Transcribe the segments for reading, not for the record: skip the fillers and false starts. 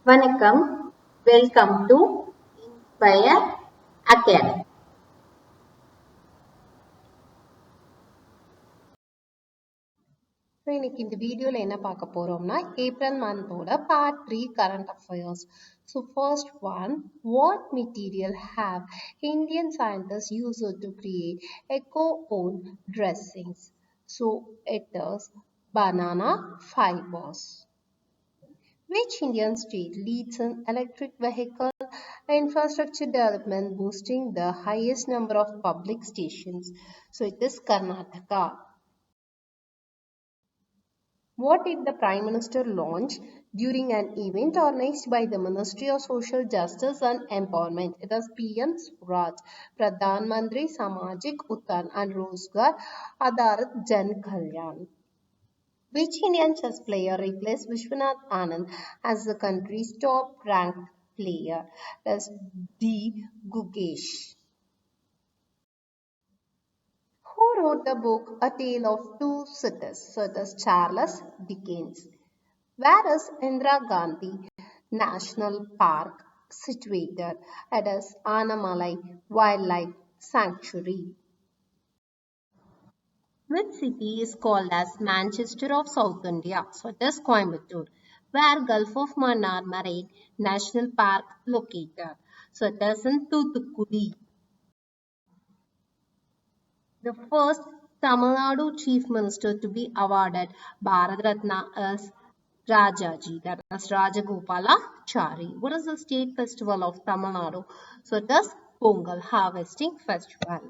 வணக்கம், welcome to inspire academy. இன்னைக்கு இந்த வீடியோல என்ன பார்க்க போறோம்னா ஏப்ரல் மந்தோட part 3 current affairs. So first one, what material have Indian scientists used to create eco-owned dressings? So it is banana fibers. Which Indian state leads in electric vehicle infrastructure development, boosting the highest number of public stations? So it is Karnataka. What did the Prime Minister launch during an event organized by the Ministry of Social Justice and Empowerment? It is PM Swaraj, Pradhan Mantri Samajik Uttan and Rozgar Adarat Jan Kalyan. Which Indian chess player replaced Vishwanath Anand as the country's top ranked player? It is D. Gugesh. Who wrote the book A Tale of Two Cities? So it is Charles Dickens. Where is Indira Gandhi National Park situated? It is Anamalai Wildlife Sanctuary. Which city is called as Manchester of South India? So it is Coimbatore. Where Gulf of Mannar Marine National Park located? So it is in Thoothukudi. The first Tamil Nadu Chief Minister to be awarded Bharat Ratna is Rajaji, that is Rajagopalachari. What is the state festival of Tamil Nadu? So it is Pongal Harvesting Festival.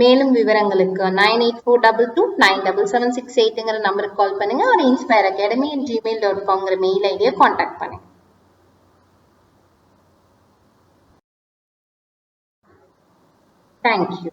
மேலும் விவரங்களுக்கு 9842297768ங்கிற நம்பருக்கு கால் பண்ணுங்க. ஒரு inspireacadamii@gmail.com mail ஐடியை contact பண்ணுங்க. Thank you.